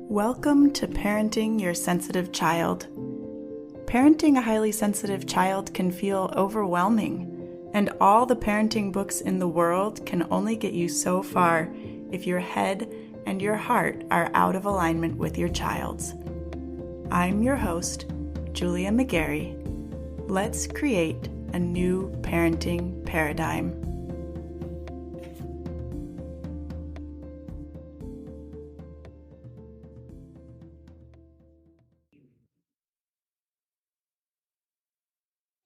Welcome to Parenting Your Sensitive Child. Parenting a highly sensitive child can feel overwhelming, and all the parenting books in the world can only get you so far if your head and your heart are out of alignment with your child's. I'm your host, Julia McGarry. Let's create a new parenting paradigm.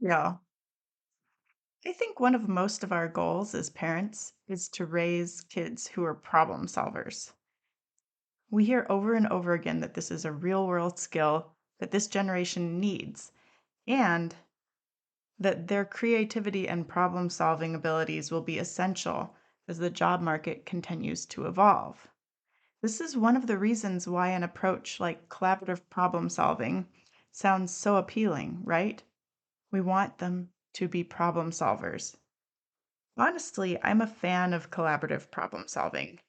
Yeah. I think one of most of our goals as parents is to raise kids who are problem solvers. We hear over and over again that this is a real world skill that this generation needs, and that their creativity and problem solving abilities will be essential as the job market continues to evolve. This is one of the reasons why an approach like collaborative problem solving sounds so appealing, right? We want them to be problem solvers. Honestly, I'm a fan of collaborative problem solving,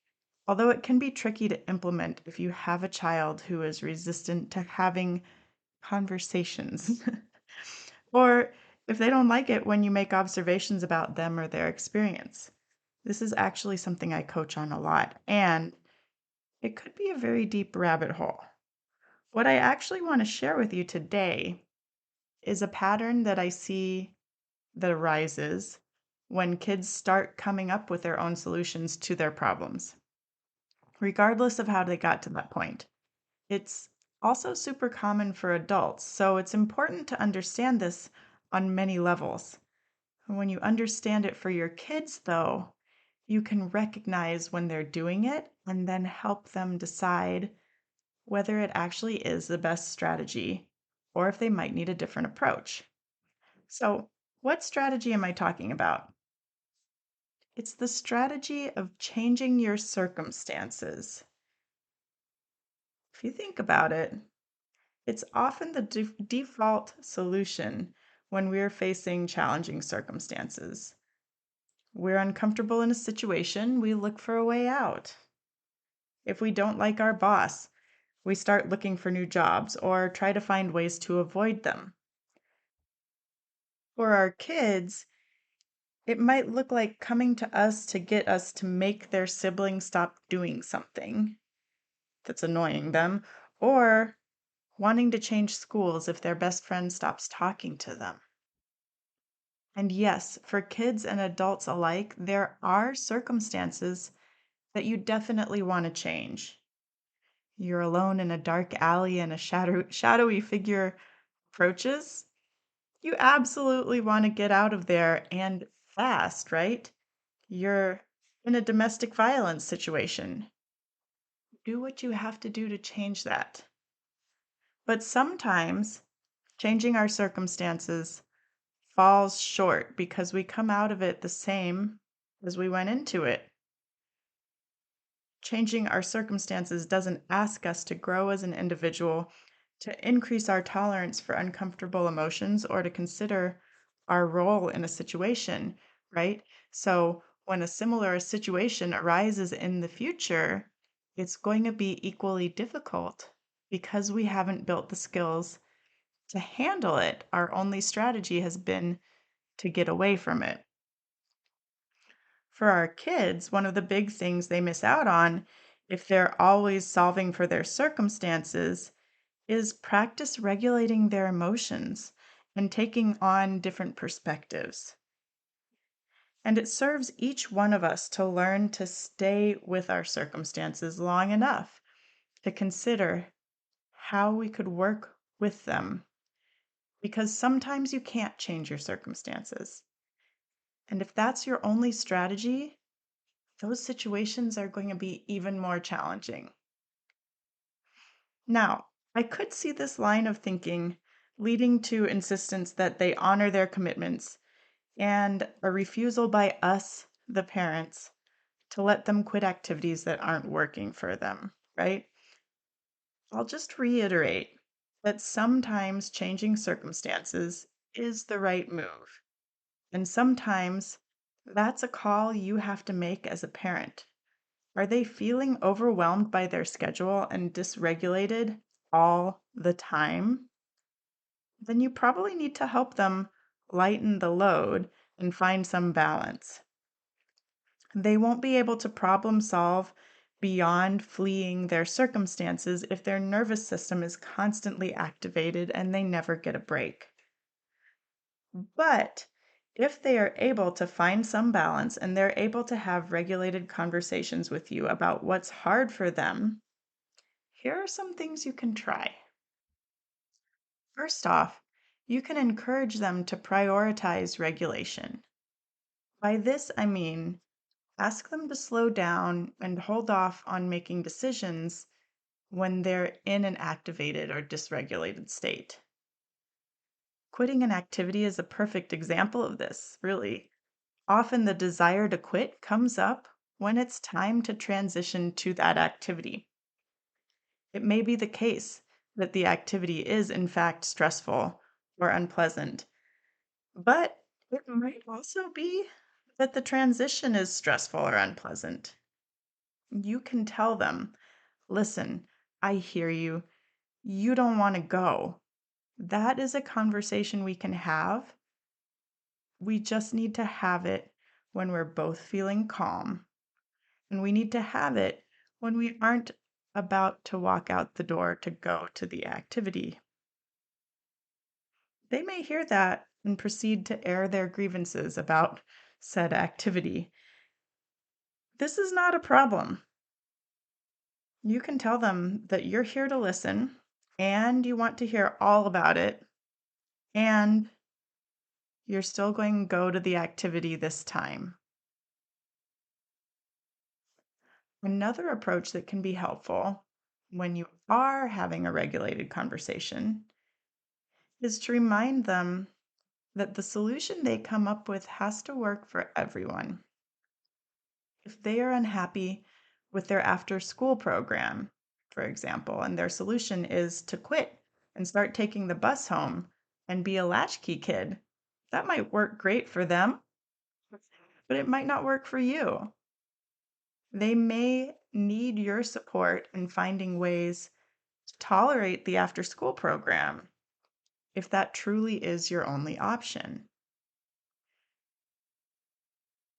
although it can be tricky to implement if you have a child who is resistant to having conversations, or if they don't like it when you make observations about them or their experience. This is actually something I coach on a lot, and it could be a very deep rabbit hole. What I actually want to share with you today is a pattern that I see that arises when kids start coming up with their own solutions to their problems, regardless of how they got to that point. It's also super common for adults, so it's important to understand this on many levels. When you understand it for your kids, though, you can recognize when they're doing it and then help them decide whether it actually is the best strategy or if they might need a different approach. So, what strategy am I talking about? It's the strategy of changing your circumstances. If you think about it, it's often the default solution when we're facing challenging circumstances. We're uncomfortable in a situation, we look for a way out. If we don't like our boss, we start looking for new jobs or try to find ways to avoid them. For our kids, it might look like coming to us to get us to make their siblings stop doing something that's annoying them, or wanting to change schools if their best friend stops talking to them. And yes, for kids and adults alike, there are circumstances that you definitely want to change. You're alone in a dark alley and a shadowy figure approaches. You absolutely want to get out of there and fast, right? You're in a domestic violence situation. Do what you have to do to change that. But sometimes changing our circumstances falls short because we come out of it the same as we went into it. Changing our circumstances doesn't ask us to grow as an individual, to increase our tolerance for uncomfortable emotions, or to consider our role in a situation, right? So, when a similar situation arises in the future, it's going to be equally difficult because we haven't built the skills to handle it. Our only strategy has been to get away from it. For our kids, one of the big things they miss out on if they're always solving for their circumstances is practice regulating their emotions and taking on different perspectives. And it serves each one of us to learn to stay with our circumstances long enough to consider how we could work with them. Because sometimes you can't change your circumstances. And if that's your only strategy, those situations are going to be even more challenging. Now, I could see this line of thinking leading to insistence that they honor their commitments and a refusal by us, the parents, to let them quit activities that aren't working for them, right? I'll just reiterate that sometimes changing circumstances is the right move. And sometimes that's a call you have to make as a parent. Are they feeling overwhelmed by their schedule and dysregulated all the time? Then you probably need to help them lighten the load and find some balance. They won't be able to problem solve beyond fleeing their circumstances if their nervous system is constantly activated and they never get a break. But if they are able to find some balance and they're able to have regulated conversations with you about what's hard for them, here are some things you can try. First off, you can encourage them to prioritize regulation. By this, I mean ask them to slow down and hold off on making decisions when they're in an activated or dysregulated state. Quitting an activity is a perfect example of this, really. Often the desire to quit comes up when it's time to transition to that activity. It may be the case that the activity is, in fact, stressful or unpleasant, but it might also be that the transition is stressful or unpleasant. You can tell them, listen, I hear you. You don't want to go. That is a conversation we can have. We just need to have it when we're both feeling calm. And we need to have it when we aren't about to walk out the door to go to the activity. They may hear that and proceed to air their grievances about said activity. This is not a problem. You can tell them that you're here to listen and you want to hear all about it, and you're still going to go to the activity this time. Another approach that can be helpful when you are having a regulated conversation is to remind them that the solution they come up with has to work for everyone. If they are unhappy with their after school program, for example, and their solution is to quit and start taking the bus home and be a latchkey kid, that might work great for them, but it might not work for you. They may need your support in finding ways to tolerate the after school program if that truly is your only option.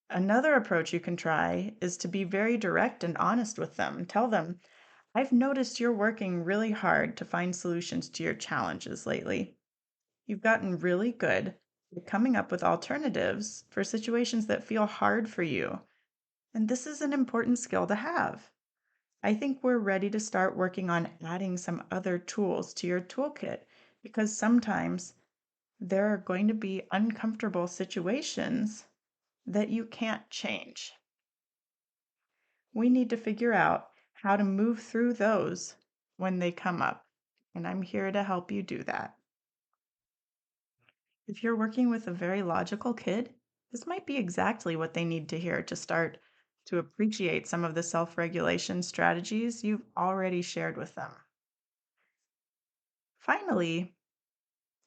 Another approach you can try is to be very direct and honest with them. Tell them, I've noticed you're working really hard to find solutions to your challenges lately. You've gotten really good at coming up with alternatives for situations that feel hard for you. And this is an important skill to have. I think we're ready to start working on adding some other tools to your toolkit because sometimes there are going to be uncomfortable situations that you can't change. We need to figure out how to move through those when they come up, and I'm here to help you do that. If you're working with a very logical kid, this might be exactly what they need to hear to start to appreciate some of the self regulation strategies you've already shared with them. Finally,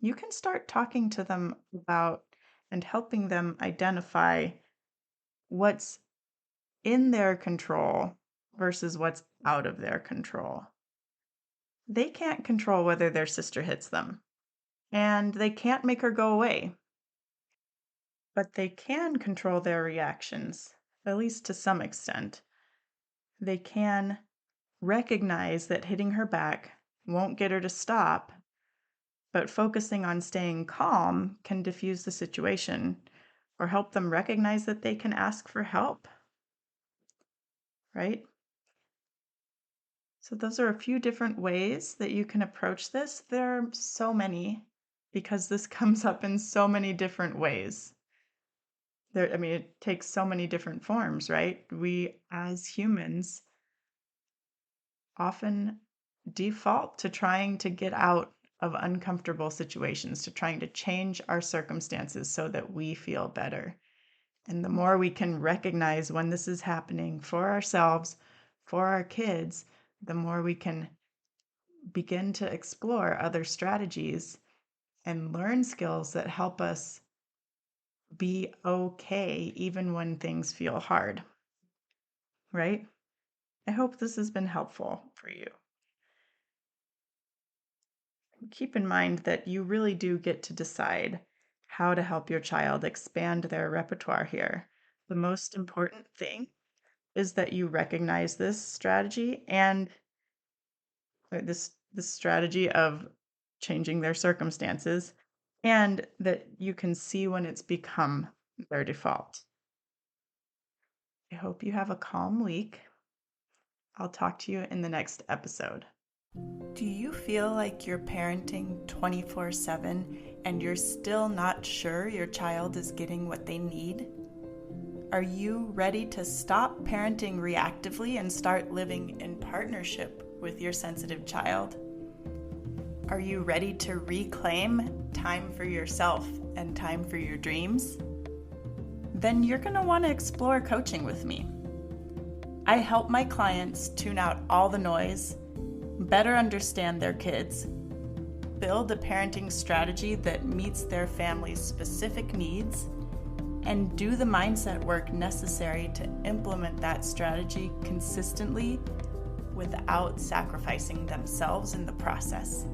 you can start talking to them about and helping them identify what's in their control versus what's out of their control. They can't control whether their sister hits them, and they can't make her go away, but they can control their reactions, at least to some extent. They can recognize that hitting her back won't get her to stop, but focusing on staying calm can diffuse the situation or help them recognize that they can ask for help, right? So, those are a few different ways that you can approach this. There are so many because this comes up in so many different ways. It takes so many different forms, right? We as humans often default to trying to get out of uncomfortable situations, to trying to change our circumstances so that we feel better. And the more we can recognize when this is happening for ourselves, for our kids, the more we can begin to explore other strategies and learn skills that help us be okay even when things feel hard, right? I hope this has been helpful for you. Keep in mind that you really do get to decide how to help your child expand their repertoire here. The most important thing is that you recognize this strategy and this strategy of changing their circumstances, and that you can see when it's become their default. I hope you have a calm week. I'll talk to you in the next episode. Do you feel like you're parenting 24/7 and you're still not sure your child is getting what they need? Are you ready to stop parenting reactively and start living in partnership with your sensitive child? Are you ready to reclaim time for yourself and time for your dreams? Then you're going to want to explore coaching with me. I help my clients tune out all the noise, better understand their kids, build a parenting strategy that meets their family's specific needs, and do the mindset work necessary to implement that strategy consistently without sacrificing themselves in the process.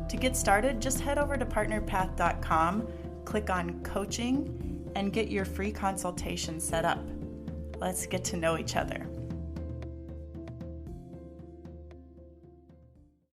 To get started, just head over to partnerpath.com, click on coaching, and get your free consultation set up. Let's get to know each other.